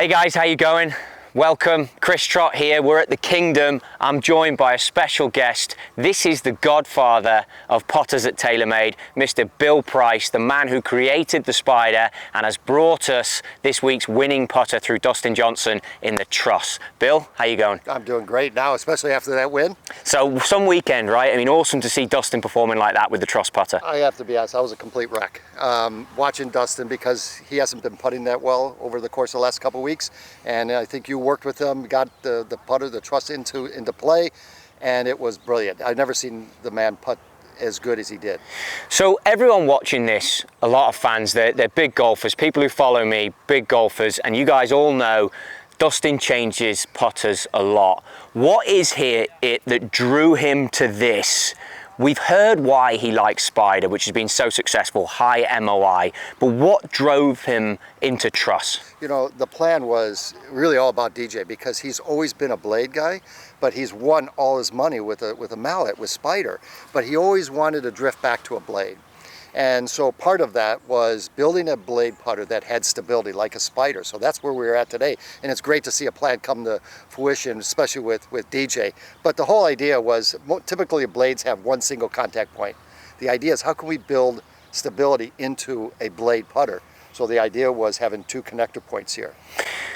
Hey guys, how you going? Welcome, Chris Trott here. We're at the Kingdom. I'm joined by a special guest. This is the godfather of potters at TaylorMade, Mr. Bill Price, the man who created the Spider and has brought us this week's winning putter through Dustin Johnson in the Truss. Bill, how you going? I'm doing great now, especially after that win. So some weekend, right? I mean, awesome to see Dustin performing like that with the Truss putter. I have to be honest, I was a complete wreck. Watching Dustin, because he hasn't been putting that well over the course of the last couple of weeks, and I think you worked with him, got the putter, the Truss into play, and it was brilliant. I've never seen the man putt as good as he did. So everyone watching this, a lot of fans, they're big golfers, people who follow me, big golfers, and you guys all know Dustin changes putters a lot. What is it that drew him to this? We've heard why he likes Spider, which has been so successful, high MOI, but what drove him into Truss? You know, the plan was really all about DJ, because he's always been a blade guy, but he's won all his money with a mallet, with Spider, but he always wanted to drift back to a blade. And so part of that was building a blade putter that had stability like a Spider. So that's where we're at today. And it's great to see a plan come to fruition, especially with DJ. But the whole idea was, typically blades have one single contact point. The idea is, how can we build stability into a blade putter? So the idea was having two connector points here.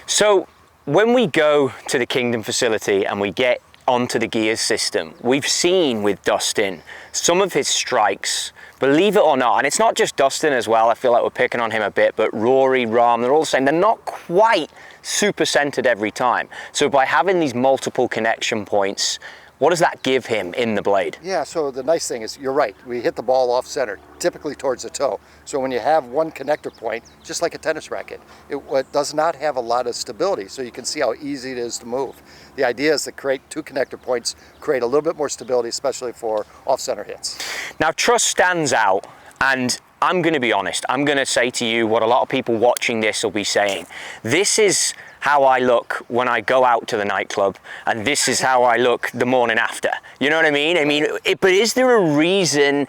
So when we go to the Kingdom facility and we get onto the gears system, we've seen with Dustin some of his strikes, believe it or not, and it's not just Dustin as well, I feel like we're picking on him a bit, but Rory, Rahm, they're all the same. They're not quite super centered every time. So by having these multiple connection points, what does that give him in the blade? Yeah, so the nice thing is, you're right, we hit the ball off center, typically towards the toe. So when you have one connector point, just like a tennis racket, it does not have a lot of stability, so you can see how easy it is to move. The idea is to create two connector points, create a little bit more stability, especially for off-center hits. Now, Truss stands out, and I'm going to be honest, I'm going to say to you what a lot of people watching this will be saying. This is how I look when I go out to the nightclub, and this is how I look the morning after. You know what I mean? But is there a reason?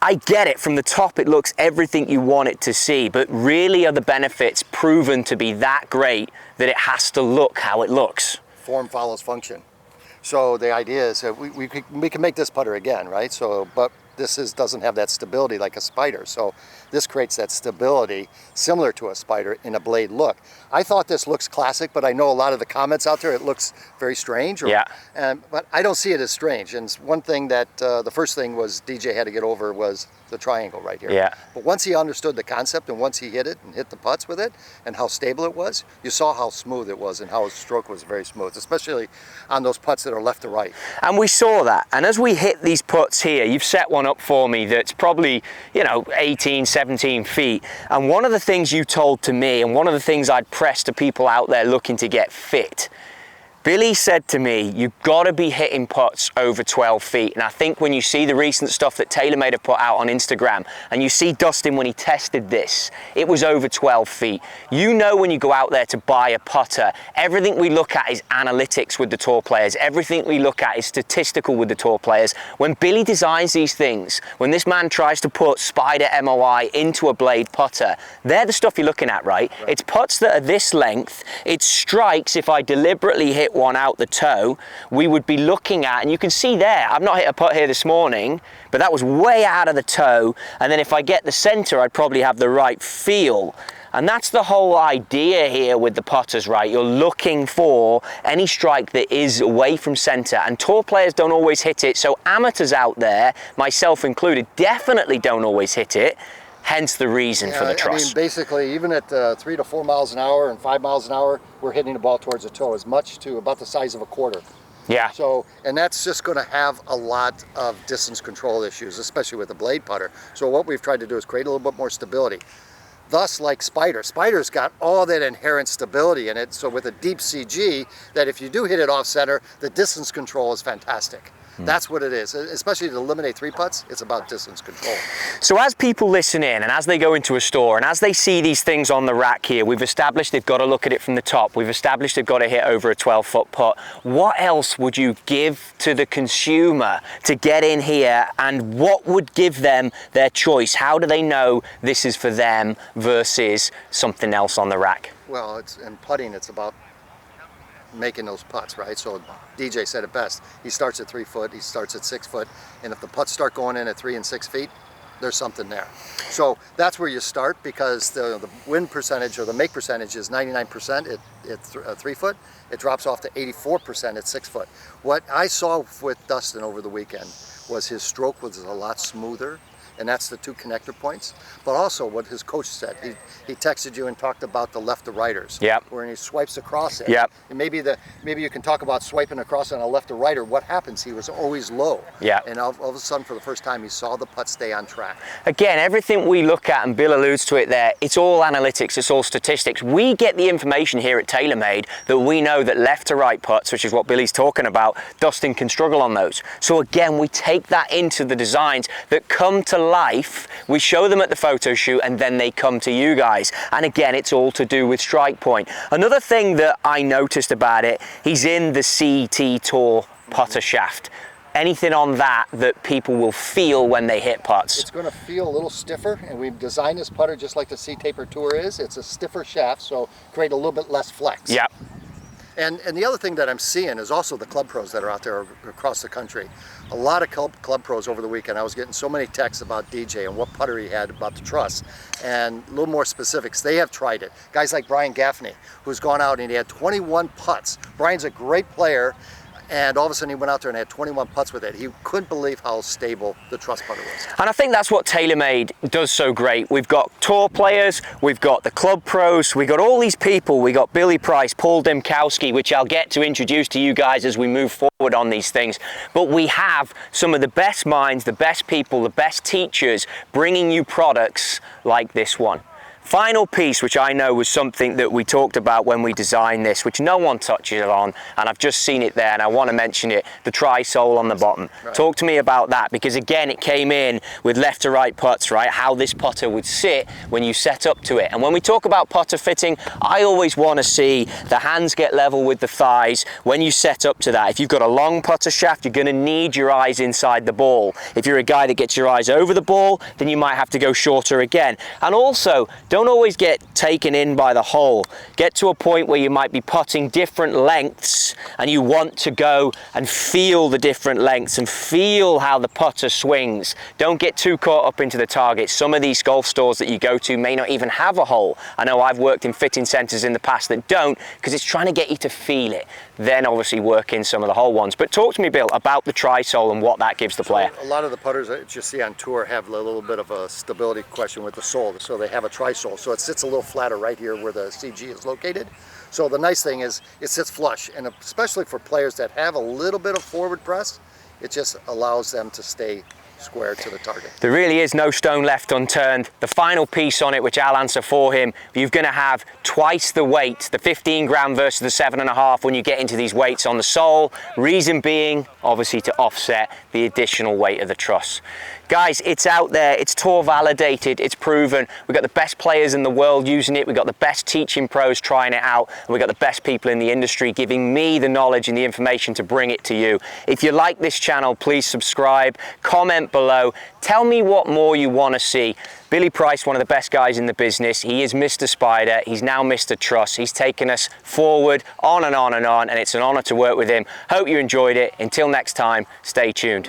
I get it, from the top it looks everything you want it to see, but really are the benefits proven to be that great that it has to look how it looks? Form follows function. So the idea is that we can make this putter again, right? So, but this doesn't have that stability like a Spider. So this creates that stability similar to a Spider in a blade look. I thought this looks classic, but I know a lot of the comments out there, it looks very strange. But I don't see it as strange. And one thing that, the first thing was DJ had to get over was the triangle right here. Yeah. But once he understood the concept, and once he hit it and hit the putts with it and how stable it was, you saw how smooth it was and how his stroke was very smooth, especially on those putts that are left to right. And we saw that. And as we hit these putts here, you've set one up for me that's probably, 18, 17 feet. And one of the things you told to me, and one of the things I'd press to people out there looking to get fit, Billy said to me, you've got to be hitting putts over 12 feet. And I think when you see the recent stuff that TaylorMade have put out on Instagram, and you see Dustin when he tested this, it was over 12 feet. You know, when you go out there to buy a putter, everything we look at is analytics with the tour players. Everything we look at is statistical with the tour players. When Billy designs these things, when this man tries to put Spider MOI into a blade putter, they're the stuff you're looking at, right? It's putts that are this length. It's strikes, if I deliberately hit one out the toe, we would be looking at, and you can see there, I've not hit a putt here this morning, but that was way out of the toe, and then if I get the center, I'd probably have the right feel. And that's the whole idea here with the putters, right? You're looking for any strike that is away from center, and tour players don't always hit it, so amateurs out there, myself included, definitely don't always hit it. Hence the reason for the Truss. I mean, basically, even at 3 to 4 miles an hour and 5 miles an hour, we're hitting the ball towards the toe, as much to about the size of a quarter. Yeah. So, and that's just going to have a lot of distance control issues, especially with the blade putter. So what we've tried to do is create a little bit more stability. Thus, like Spider's got all that inherent stability in it. So with a deep CG, that if you do hit it off center, the distance control is fantastic. That's what it is, especially to eliminate three putts. It's about distance control. So as people listen in, and as they go into a store, and as they see these things on the rack here, we've established they've got to look at it from the top. We've established they've got to hit over a 12-foot putt. What else would you give to the consumer to get in here, and what would give them their choice? How do they know this is for them versus something else on the rack? Well, in putting, it's about making those putts, right? So DJ said it best. He starts at 3 foot, he starts at 6 foot, and if the putts start going in at 3 and 6 feet, there's something there. So that's where you start, because the win percentage or the make percentage is 99% at 3 foot. It drops off to 84% at 6 foot. What I saw with Dustin over the weekend was his stroke was a lot smoother, and that's the 2 connector points. But also what his coach said, he texted you and talked about the left to righters. Yep. Where he swipes across it. Yep. And maybe you can talk about swiping across on a left to righter. What happens? He was always low. Yeah. And all of a sudden, for the first time, he saw the putt stay on track. Again, everything we look at, and Bill alludes to it there, it's all analytics, it's all statistics. We get the information here at TaylorMade that we know that left to right putts, which is what Billy's talking about, Dustin can struggle on those. So again, we take that into the designs that come to life. We show them at the photo shoot, and then they come to you guys. And again, it's all to do with strike point. Another thing that I noticed about it, he's in the CT Tour putter shaft. Anything on that people will feel when they hit putts? It's going to feel a little stiffer, and we've designed this putter just like the C-Taper Tour is. It's a stiffer shaft, so create a little bit less flex. Yep. And the other thing that I'm seeing is also the club pros that are out there across the country. A lot of club pros over the weekend. I was getting so many texts about DJ and what putter he had, about the Truss, and a little more specifics. They have tried it. Guys like Brian Gaffney, who's gone out and he had 21 putts. Brian's a great player, and all of a sudden he went out there and had 21 putts with it. He couldn't believe how stable the Truss putter was. And I think that's what TaylorMade does so great. We've got tour players, we've got the club pros, we've got all these people. We got Billy Price, Paul Demkowski, which I'll get to introduce to you guys as we move forward on these things. But we have some of the best minds, the best people, the best teachers bringing you products like this one. Final piece, which I know was something that we talked about when we designed this, which no one touches on, and I've just seen it there and I want to mention it, the tri-sole on the bottom. Right. Talk to me about that, because again, it came in with left to right putts, right? How this putter would sit when you set up to it. And when we talk about putter fitting, I always want to see the hands get level with the thighs when you set up to that. If you've got a long putter shaft, you're going to need your eyes inside the ball. If you're a guy that gets your eyes over the ball, then you might have to go shorter again. And also, don't always get taken in by the hole. Get to a point where you might be putting different lengths and you want to go and feel the different lengths and feel how the putter swings. Don't get too caught up into the target. Some of these golf stores that you go to may not even have a hole. I know I've worked in fitting centers in the past that don't, because it's trying to get you to feel it. Then obviously work in some of the hole ones. But talk to me, Bill, about the tri-sole and what that gives the player. A lot of the putters that you see on tour have a little bit of a stability question with the sole, so they have a tri-sole. So it sits a little flatter right here where the CG is located. So the nice thing is it sits flush, and especially for players that have a little bit of forward press, it just allows them to stay square to the target. There really is no stone left unturned. The final piece on it, which I'll answer for him, you're going to have twice the weight, the 15 gram versus the 7.5 when you get into these weights on the sole. Reason being, obviously, to offset the additional weight of the truss. Guys, it's out there, it's tour validated, it's proven. We've got the best players in the world using it, we've got the best teaching pros trying it out, and we've got the best people in the industry giving me the knowledge and the information to bring it to you. If you like this channel, please subscribe, comment below, tell me what more you want to see. Billy Price, one of the best guys in the business. He is Mr. Spider, he's now Mr. Truss. He's taken us forward, on and on and on, and it's an honor to work with him. Hope you enjoyed it. Until next time, stay tuned.